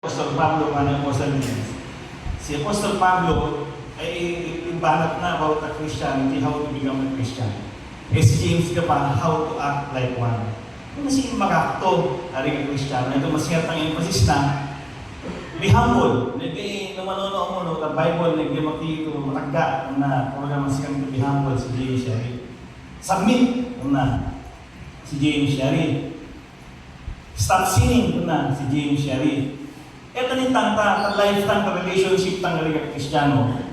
Apostol Pablo nga ng Apostol James. Si Apostol Pablo ay ibanat na about the Christianity, how to become a Christian. Si James ka pa, how to act like one. Kung kasi makakto, haring Christian, ito masiyatang emphasis na, be humble. Nagdi, nung manonood mo, the Bible, nagdi-makito, matagda na, kung naman siya to be humble, si James Shari. Submit, na, si James Shari. Stop sinning, na, si James Shari. Ito ni tanta, lifetime relationship tang nga Kristiyano.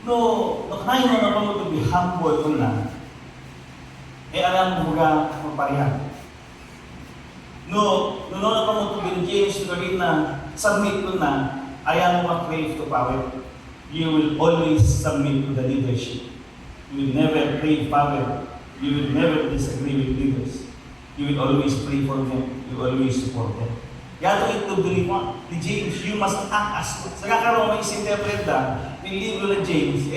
No, kanayon mo na mo to be humble una. Alam mo ga magparihan. No na mo to be James to na submit una. Ayaw mo crave to power. You will always submit to the leadership. You will never crave power. You will never disagree with leaders. You will always pray for them. You will always support them. Yato ito duli mo, ni James, you must act as, sa kakaroon may isinterpret na, yung libro ng James,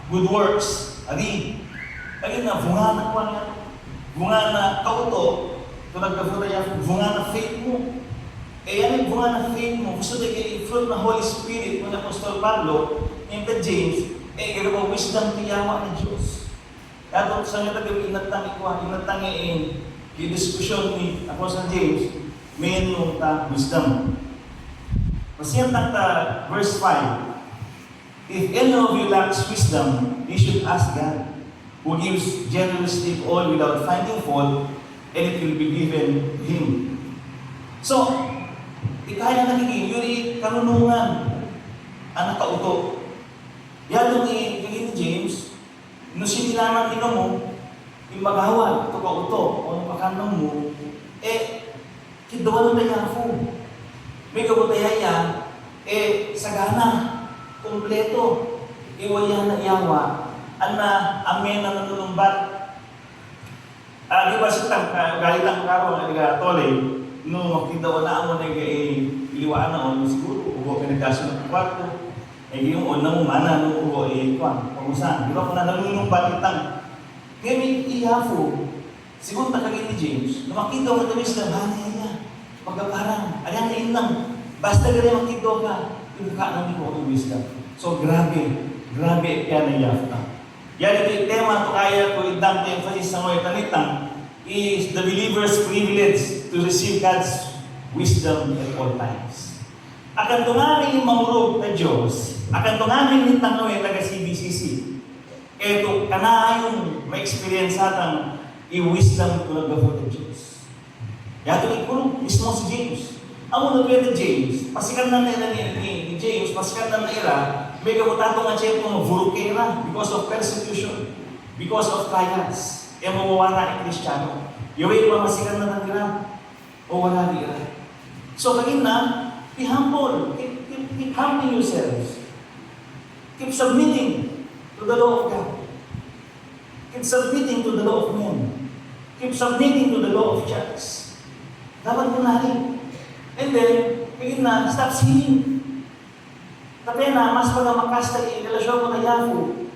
good works, ari, lagi na, bunga na kuha nga, bunga na kauto, ito nagkafuta yan, bunga na faith mo. Yan yung bunga na faith mo, gusto na yung fruit na Holy Spirit mo na Apostol Pablo, yung the James, gano'n wisdom tiyawa ng Diyos. Yato, sa nga tagaw, inatang ikuha, inatang yung diskusyon ni Apostol James, meron ta wisdom. Masiyang tanta, verse 5. If any of you lacks wisdom, you should ask God, who gives generously to all without finding fault, and it will be given to Him. So, ikaya nagiging yuri kanunungan ang nakauto. Yan yung James, no sinilaman ino mo, yung magawal, ito kauto, o yung pakanong mo, kidawan na yafo. May kabutayaya, sagana, kompleto, iwayan na iyawa, ana, amen na nanunumbat. Di ba siya galitang karoon, tole, no, makidawan na ako na iliwaan na o, siguro, ugo pinagkaso ng kwarto, yung unang umana, no, ugo, pamusan. Di ba kung na nanunumbat itang, kaya may iyafo, siguro nakagin ni James, na makita ko na wisdom, hanay niya. Pagkaparang, ayan na inang, basta gano'n makita ka, yung kaano ni ko, yung wisdom. So, grabe yan ang yafta. Yan ito yung tema, ito kaya ko idang emphasis sa mga itanitang, is the believer's privilege to receive God's wisdom at all times. Akan tunganin yung mamurog na Diyos, akan tunganin yung tanawin taga CBCC, eto, kana yung ma-experience atang i-wisdom ko nag-gafo ng Diyos. Yato ikulong mismo si James. Ang una pwede James, pasikan na nila ni James, pasikan na nila, may kamutato nga siya kung vurukera because of persecution, because of trials. E mawawala ang Kristiyano. Yung mamasikan na nila, o wala nila. So kagin na, be humble. Keep humbling yourselves. Keep submitting to the law of God. Keep submitting to the law of men. Keep submitting to the law of church. Dapat mo natin. And then, kagin na, stop sinning. Tapi na, mas magamangkasta relasyon mo na yafo.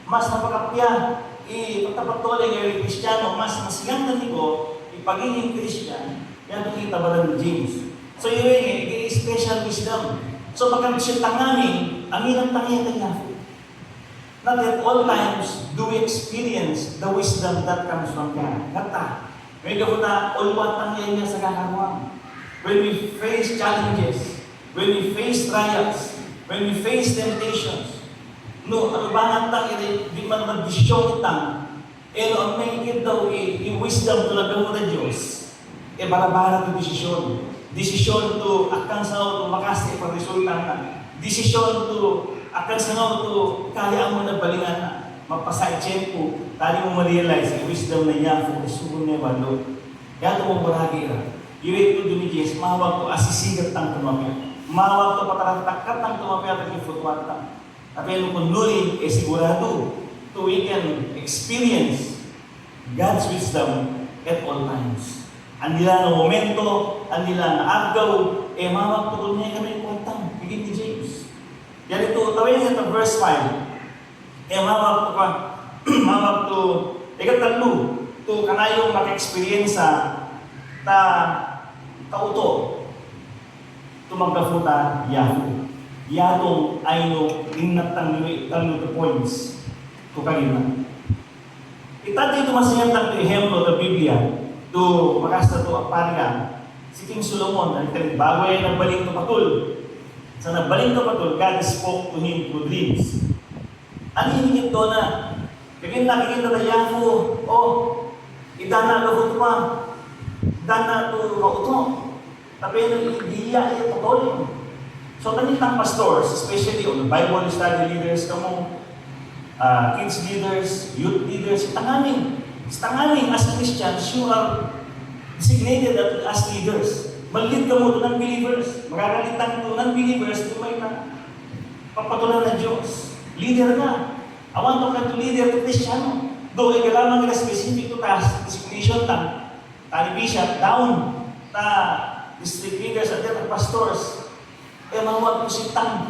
Mas mapakapya, ipagtapatuloy ng Kristiyano, mas masiyang na ko, ipagiging Kristiyan. Yan ang kita ba ng James. So yun yung special wisdom. So pagka siya tanganin, ang inang tangiyan ng yafo. Not at all times do we experience the wisdom that comes from God. Kata, may kaputa, ulwat tangiyan niya sa kakaruan. When we face challenges, when we face trials, when we face temptations, no, ano ba nga di man mag-desisyon itang, ang may ikid daw, wisdom talaga mo na Diyos, barabara to desisyon. Desisyon to akang sangaw to makasti pag resulta na. Desisyon to akang sangaw to kaya mo na balingan na. Magpasay tiyempo, tali mo ma-realize ang wisdom na niya, fokasugon niya balo. Kaya ito mong baragi na. Iwit ko dumigis, mahawag ko asisigat ang tumapit. Mahawag ko pataratakkat ang tumapit at yung futwata. Tapi ano kung nuli, sigurado to we can experience God's wisdom at all times. Ang nila na momento, ang nila na agaw, mahawag ko doon niya kami kwentang, bigit ni James. Yan ito, tawin niya ito verse 5. Mahawag to, ikatalo, to kanayong maka-experience ta kauto. tumagkafuta Yahoo. Yatong ayno inatang taluto points to kanina. Itati ito masayang tang ehemplo ng Biblia to makasta to apariga si King Solomon bago ay nagbalik to patul. Sa nagbalik to patul, God spoke to him through dreams. Ano yung ito na kagin nakikita na Yahoo, idana na ito pa, idana to kauto. Tapi iya ay patuloy. So, kanitang pastors, especially on the Bible study leaders, kids leaders, youth leaders, tanganing as Christians, you are designated as leaders. Malit ka mo ng believers, magagalitan mo ng believers, may papatulan ng Diyos. Leader ka. I want to leader to Christiano. Though, ikalamang nila specific to task, designation lang, tani bishop, down, district leaders at their pastors, mawag po sitang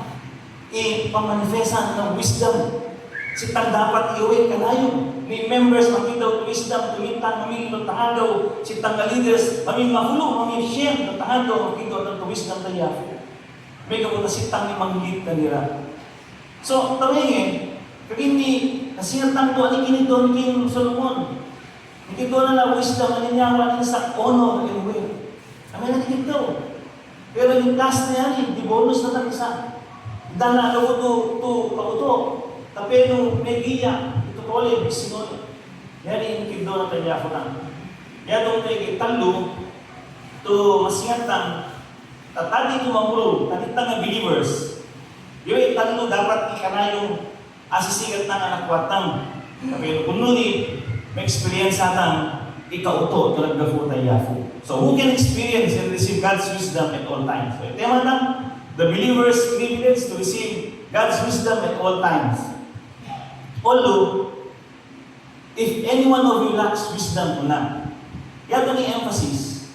ipamanifestan ng wisdom. Sitang dapat iuwi kanayon. May members makita wisdom, tumintang mamilong tahadaw, sitang leaders, mafulo, share ng tahadaw, makita ng wisdom na Yahoo. May kapunta sitang imanggit na nila. So, tawin kagini, nasinatang to, anikinito ni King Solomon. Nakito na wisdom, aninyawa niya sa honor and will. Kami nakikita. Pero yung class na yan, di bonus na lang isa. Dala na ko to kauto. Tapi nung may giya, ito kole, bisinol. Yan yung kido na tayo ako lang. Yan nung may talo, to masingatan, tatadi ito mamulo, tatitang na believers. Yung talo dapat ikana yung asisigat ng anak watang. Tapi kung nuni, may experience atang, ikauto tulad na po tayo Yahoo. So who can experience and receive God's wisdom at all times? So tema lang, the believers privilege to receive God's wisdom at all times. Although, if any one of you lacks wisdom o na, yato ni emphasis,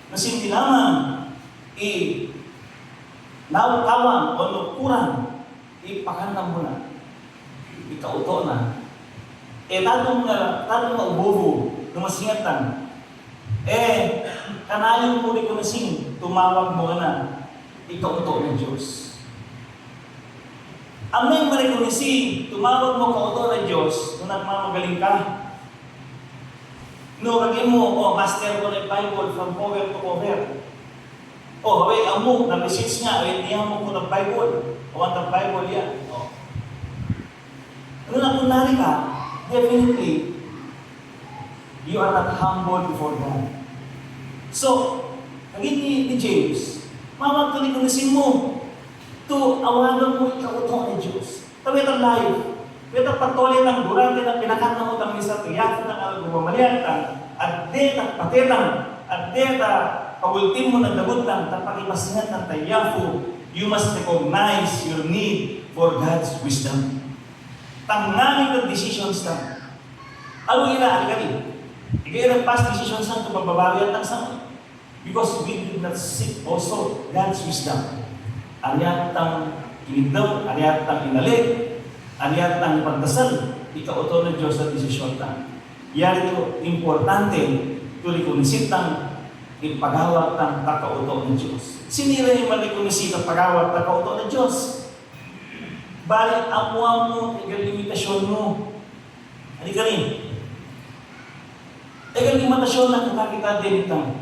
na hindi lamang naukawang o kurang, ipakandam mo na, ikauto na, tatong maububo, numasingatan, kanayon mo rin ko nasing, tumawag mo na, ikauto ng Diyos. Ameng marikonisi, tumawag mo kauto ng Diyos, kung nagmamagaling ka. No, kagin mo, master ko ng Bible from cover to cover. Haway, amo, na-message nga, niya mo ko ng Bible. Ang Bible yan. Ano na kung nari ka, definitely, you are not humble before God. So, kagin ni James, mamagkalikonisi mo, to awanan mo ikauto ng Diyos. Tawid ang life. Ito patuloy ng durante ng pinakatang utang ni sa tiyak ng alagumamaliatan at deta patetang at deta pagultin mo ng dagutan at pakipasingat ng tayafu, you must recognize your need for God's wisdom. Tangamin ng decisions na. Ano ina-aligari? Ikaya ng past decisions na ito mababawi at sama. Because we did not seek also God's wisdom. Ariatang kinigdaw, ariatang inalig, ariatang ipagdasal, ikauto ng Diyos sa desisyon ta. Yan ito, importante, tulikulisit ng ipagawat ng takauto ng Diyos. Sinira yung malikulisit ang pagawat ng takauto ng Diyos. Balik amuan mo, igang limitasyon mo. Ano ka rin? Igang limitasyon lang kung kakita din itang.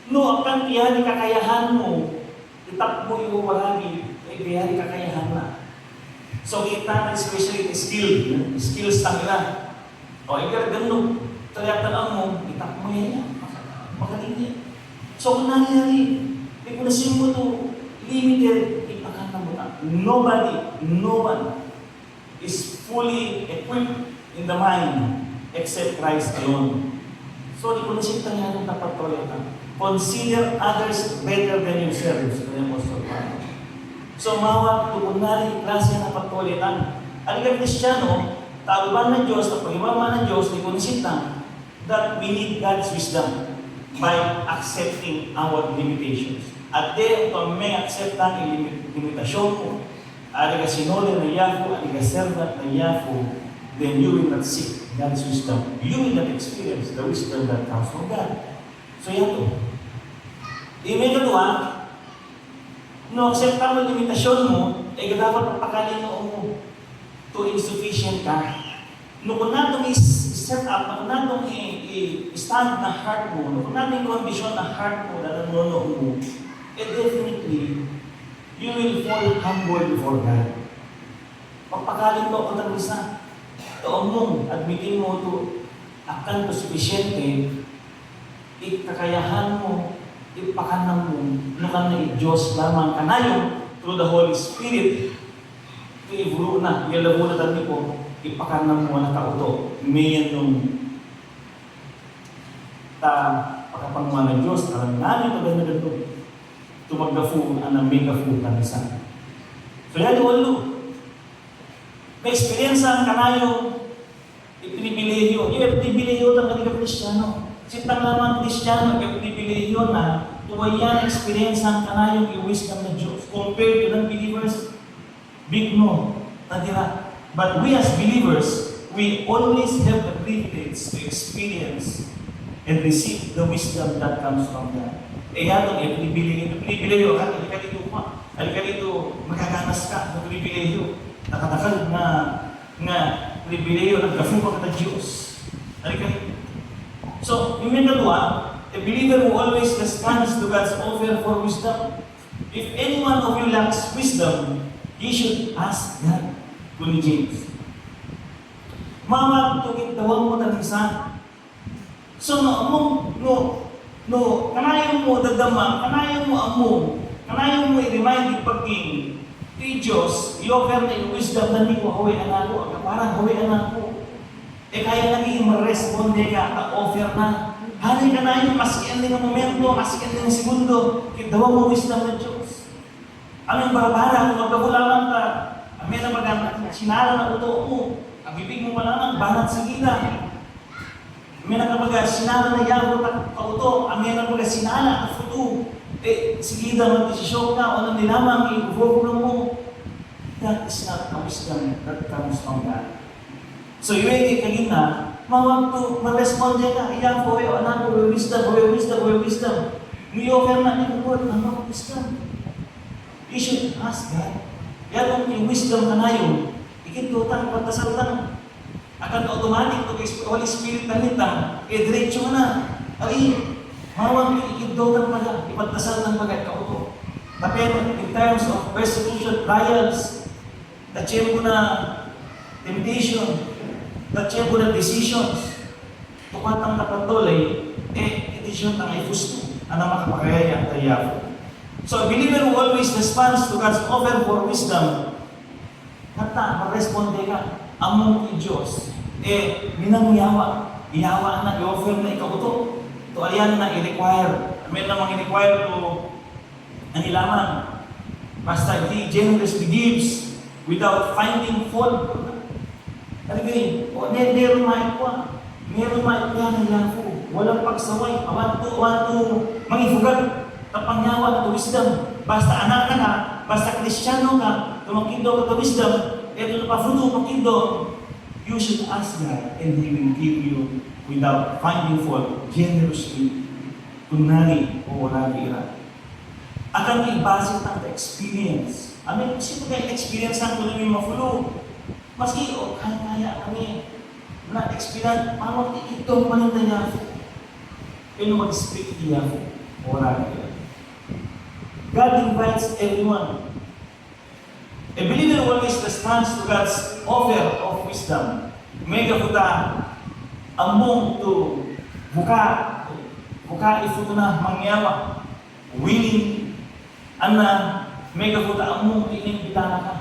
No, ang kaya kakayahan mo, itap mo yung marami, ay kaya kakayahan na. So, kita na especially skills nila. Ikaw ganun, tayataan mo, itap mo yan. Magaling yan. So, kung nangyari, ikunasin mo ito, limited, ipakanta mo na. No one is fully equipped in the mind except Christ alone. So, ikunasin tayo ng tapat toletan. Consider others better than yourselves. So, mawag tukunari klase na pagkulitan. Aligang Kristiyano, tauban ng Diyos, at pag-imaman ng Diyos, ikunisita that we need God's wisdom by accepting our limitations. At then, kung may acceptan yung limitasyon mo, aliga sinole na Yahoo, aliga servant na Yahoo, then you will not seek God's wisdom. You will not experience the wisdom that comes from God. So yan to. May kadua, no, accepta mo limitasyon mo, dapat papakalin mo to insufficient ka. No, kung natong set up, kung natong i-stand na heart mo, no, kung natong condition na heart mo na nanonood mo, definitely, you will fall humble before God. Pagpakalin mo kung tag-isa, taon mo, admitin mo to, akan to sufficiente, ikakayahan mo, ipakanang mo, nukan na i-Diyos lamang kanayon through the Holy Spirit, i-iburo na, yalabo na tani po, ipakanang mo na kauto. Mayan nung pagkapanguha ng Diyos, karang namin ito ganda ito, tumagdafu, ang megafu kanisa. So yan yung walo. May experience ang kanayon, ipinibileyo. Yung ipinibileyo ng kanila Kristiyano. Sintang lamang Kristiyano, ipinibileyo na tuwayan experience ang kanayong i-wisdom ng Diyos. Compared to non-believers, big no. Tadira. But we as believers, we always have the privilege to experience and receive the wisdom that comes from God. Yatong ipinibileyo ka, halika dito pa. Halika dito, magkaganas ka, ipinibileyo. Nakatakal na pribileyo ng kafupa ka ng Diyos. Halika dito. So, yung may kadua, a believer who always responds to God's offer for wisdom. If any one of you lacks wisdom, he should ask God. Kuni James. Mama, tukit tawag mo ng isa. So, kanayon mo dadama, kanayon mo among, kanayon mo i-remind yung pagking, kay Diyos, i-offer na yung wisdom na hindi ko hawi anak ko, parang hawi anak ko. Kaya naging ma-responde ka, ka-offer na. Hani ka na yun, masikin din ang momento, masikin din ang segundo, kitawa mo wisdom ng Diyos. Ang barabara, kung magkabulaman ka, may na magang sinala na uto mo, ang bibig mo pa lamang, banat sa gila. May na kapag sinala na yago ka uto, ang may na kapag sinala ka futo, sigida mag-desisyon ka, o nang nilamang, i-vogue mo. That is not a wisdom that comes from God. So, yung kagina, ma-respond ka, iyan po, anak ko, wisdom. May-offer na ni Lord, wisdom. You should ask God. Yan yung wisdom ka na yun, ikitutan, pagkasalutan. Akan automatic, ito Holy Spirit na nitang, diretso na. Ay, mawag yung ikitutan pala, ipagdasal ng bagay kauto. Tapi in terms of persecution, trials, na-check mo na temptation, na-check mo na decisions, tukatang napatuloy, edisyon ng ifusto, ang makapakayaya ang tayafo. So, a believer who always responds to God's offer for wisdom, kata, mag-responde ka, among i-Diyos, minangyawa, iyawa na, i-offer na ikaw ito. Ito ayan na i-require. May namang i-require to ang ilaman. Basta He generously gives without finding fault. Alagay, meron maik pa. Meron maik yan ang yafo. Walang pagsaway. Awan to, mangifugan. Tapangyawa na to wisdom. Basta anak ka na, basta Kristiyano ka, tumakindo ka to wisdom, eto na pa-fruto makindo, you should ask God and He will give you without finding fault, generously, kunari o wala ira. Akan ibase ng experience. Amin, sino kayo experience ang tuloy yung mafulo? Maski, kaya kami na-experience, parang itong paninda niya. Pero mag-speak niya po. Wala niya. God invites everyone. A believer always responds to God's offer of wisdom. Mega puta, among to buka ifuto na mangyawa, willing, ana, mega puta among inimbitana ka.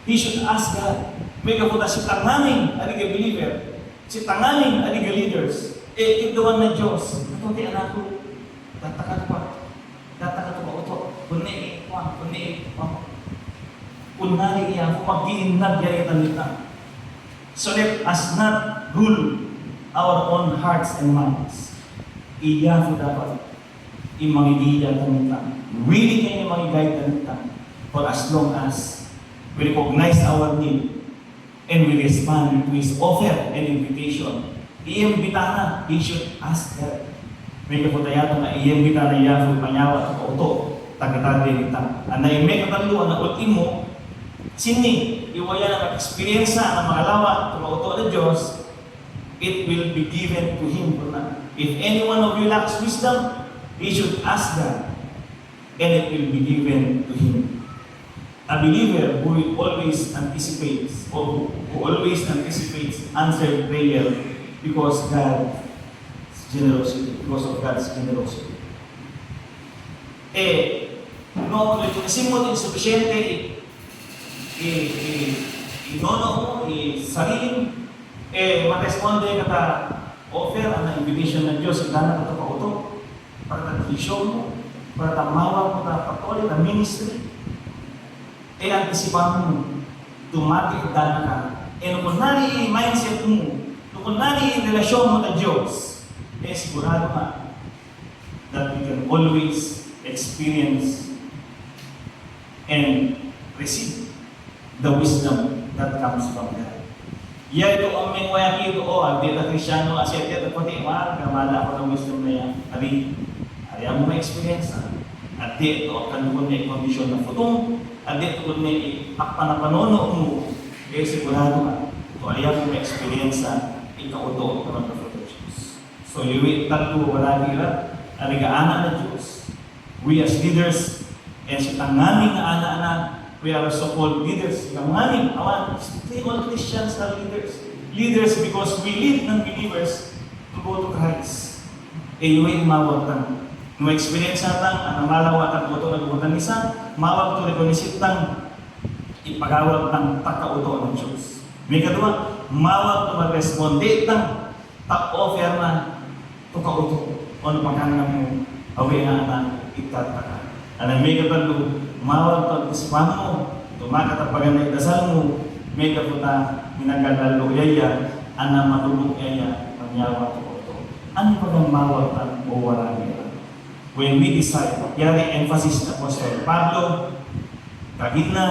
He should ask God. Mega puta si tanganing aliga believer, si tanganing aliga leaders, ituwan na Diyos. Ito di anak ko, tataka pa ito, kunni kunari iya ko mag-iinag yaya talita. So let us not rule our own hearts and minds. Iya ko dapat imangigaya talita. Really kayo mangigay talita for as long as we recognize our need and we respond to His offer and invitation. Iimbita na, He should ask God. May kaputayato na iyang kita na Yahweh panyawa at kauto, tagatagay kita. Anay may katanluan na ultimo, sini, iwaya na mag-experience ng mga lawa, kauto na Diyos, it will be given to him. If any one of you lacks wisdom, he should ask God, and it will be given to him. A believer who will always anticipates, or who always anticipates answered prayer because God's generosity, because of God's generosity. No, legitimate, insufficiente, inono mo, sarili, maresponde kata offer ang invitation ng Diyos, igana ka ito pauto, para ta-show mo, para tamawag mo ta patuloy na ministry, antisipan mo, tumati igana ka, kung nari mindset mo, kung nari relasyon mo na Diyos, sigurado ka that you can always experience and receive the wisdom that comes from God. Yan ito ang may wayaki ito, di na Krisyano, asyete, at pati, gamala ako ng wisdom na yan. Ayaw mo ma-experience, at di ito ang kanukon na kondisyon na futong, at di ito kung may akpanapanono mo, sigurado ka, ito ayaw mo ma-experience, ikauto ito ng Diyos. So, liwit tatlo, wala nila, aligaan na Diyos. We as leaders, and sa tanganing na ana-ana, we are so-called leaders. Tanganing, awan, all Christians are leaders. Leaders because we lead ng believers to go to Christ. Iway mawag tang. No experience natang, ang malawa at uto na gumuntan isa, mawag to recognize tang ipagawag ng takauto ng Diyos. May kadua, mawag to mag-responde tang tak-offer na tukauto. O ano pagkanang mo, away nga na itataka. Alam, may katalo, mawag to ang mo, tumakatapagan na itasal mo, may kaputa, minagalalo yaya, ana matulog yaya, pangyawa tukauto. Ano pa ang mawag ang mawala niya? When we decide, yari emphasis na Apostol Pablo, kagina,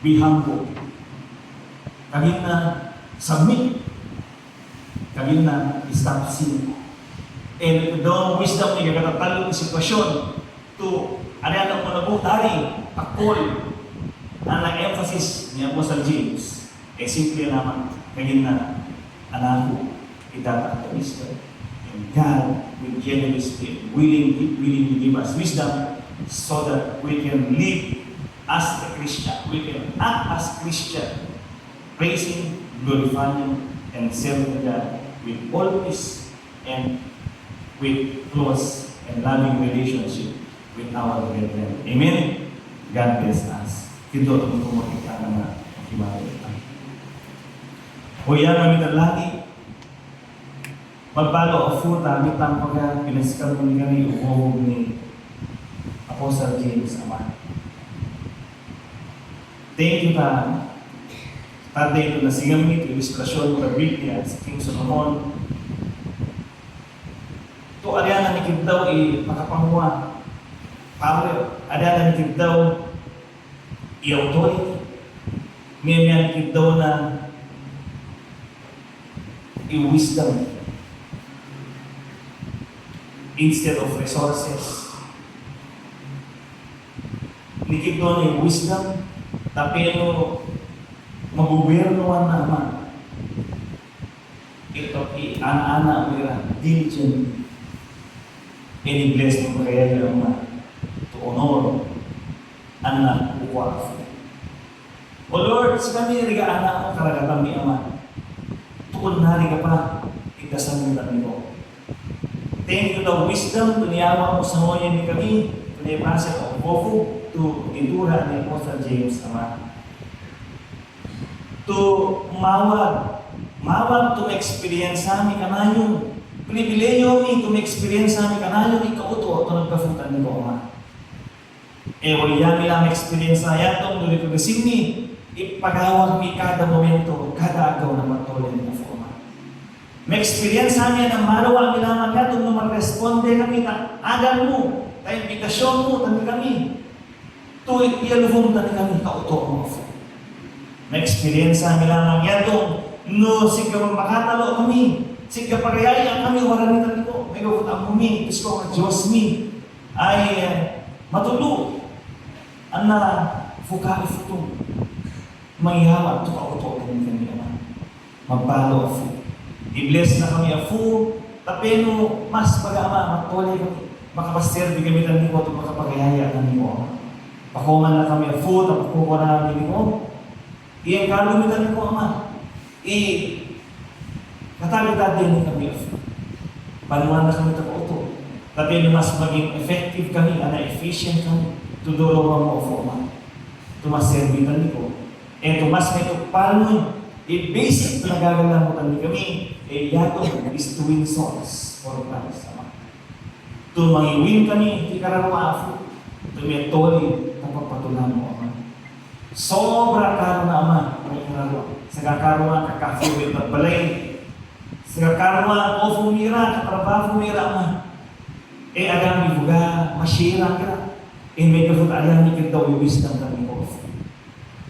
be humble. Kagina, submit. Kagina, stop sin. And doon wisdom ni kakatatalo ng sitwasyon to ano mo nabutari, akol. Ang nag-emphasis ni Apostle James, simple naman, kagina, anako, idata at wisdom. And God will generously, willingly give us wisdom so that we can live as a Christian. We can act as Christian, praising, glorifying, and serving God with all peace and with close and loving relationship with our brethren. Amen? God bless us. Ito ang kumakita ng mga kibalit. O yan ang mitalagi. Magbalo ang futa, mitang pagka pinasikal mo ni kami uhuhog ni Apostle James Ama. Thank you ta. Tatay ito na sigamit, ilustrasyon mo na Biblia sa King Solomon. Ito alyan na nikid daw makapanguha. Power. Alyan na nikid daw i-authority. May nikid daw na i-wisdom instead of resources. Nikid daw na i-wisdom, tapi ano magubernuan naman. Ito ana-ana mira diligent. Any blessed mo kaya yung to honor anak uwaf. O Lord, sa kami riga-ana ko karagatan ni Ama. Tukon na rin ka pa, itasan mo namin ko. Thank you the wisdom, tuniyawa mo sa ngoyan ni kami, tuniyapasa ko bofu, to itura ni Apostle James Ama. To mawag to experience sa amin kanayong pribileyo mi to experience sa amin kanayong ikauto ito nagkafutan ni ko Ama. Wala lang experience na yan itong nulit ko kasi ni ipagawag mi kada momento, kada agaw na matuloy na forma. May experience sa amin ang marawa nila mga itong mag-responde kami na agal mo, na imbitasyon mo, tani kami. Tuwid iyaluvong tani kami kauto mo. May experience sa amin lang yan itong no, sige makatalo kami, sige pagayaya kami, wala nito ko. may gawin ang mumi, gusto nga Diyos mi, ay matulog. Ang na fuka ito, mayhawa, ito ka-auto kami naman. Magbalo ako. I-bless na kami ako, tapeno, mas pag-ama, matulay kami. Makapaserbi kami ng ko, ito makapagayaya kami mo. Pakuman na kami ako, napakuha na kami mo. Iyang kalumitan ko, Ama. Katagad din kami ako. Panuman na kami ito. Tapos mas maging effective kami, efficient kami. Tuduro mo ako, Ama. Tumaserbitan ko. Mas may paano, basic na gagalamutan kami, yatong is to win souls for Christ, Ama. Tumangiwin kami, hindi karanawa ako. Tumitoli, napapatulan mo, Ama. Sobra karo na, Ama, may karanawa. Sa kakaroon kakafuwin at balay. Sa kakarwa o fumira, katrabaho fumira ma. Agam ibuga, masyira ka. May gafut alam ni kita o wisdom kami ko.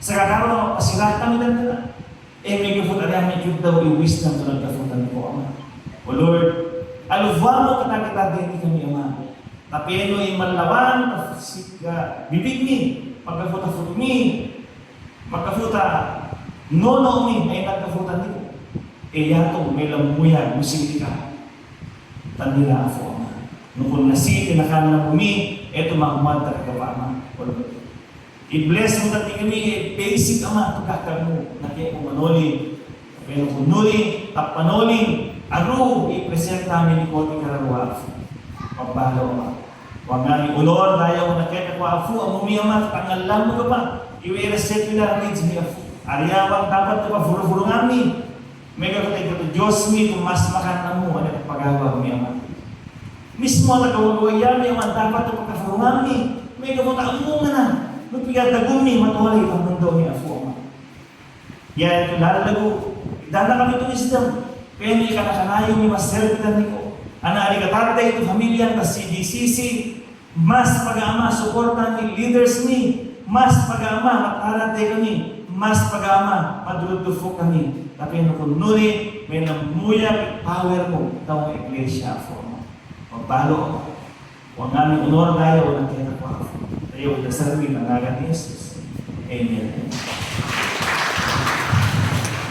Sa kakarwa, pasirat kami lang nila. May gafut alam ni kita o wisdom to nagkafutan ko, Ama. O Lord, aluvwa mo katakita din kami, Ama. Tapeno ay malawan, bibig ni, pagkafuta-futa ni, pagkafuta, nono mi, ay nagkafutan ni ko. Yato, may lamuya, musili ka. Tandila ako, Ama. Nung nasi, tinakala na bumi, eto makumanta ka pa, Ama. I-bless mo natin kami, basic, Ama, pagkakal mo, na kaya kung manoli, pero kung nuli, tapanoli, aro, i-present namin ni Kote Karawa. Pagpalo, Ama. Huwag namin ulor, dayaw na kaya kwa afu, ang umiyama, tangalan mo ka pa. I-reset mo na needs ni afu. Ariyawang dapat na pa, furo-furo namin. May kakatay ko ito, Diyos mi, kung mas makana mo, ano yung pag-awa mi, Ama. Mismo na kawagawaya mi, Ama, dapat na pagkafurungan mi. May kapunta mo nga na. Magpigatagun mi, matulay ang mundo mi, Afu, Ama. Yan, ito lalago. Dala kami ito wisdom. Kaya may kanakanayo mi, mas servitan ni ko. Ana, arigatatay ito, pamilya, tas CDCC. Mas pag-ama, supportan ni leaders mi. Mas pag-ama, mataratay kami. Mas pag-ama, maduludufo kami. Tapi kung nuri, may namuya, power mo, ikaw ang iglesia for magbalo. Huwag namin unor tayo, walang kaya na po. Tayo, dasarwi, nangagat ni Jesus. Amen.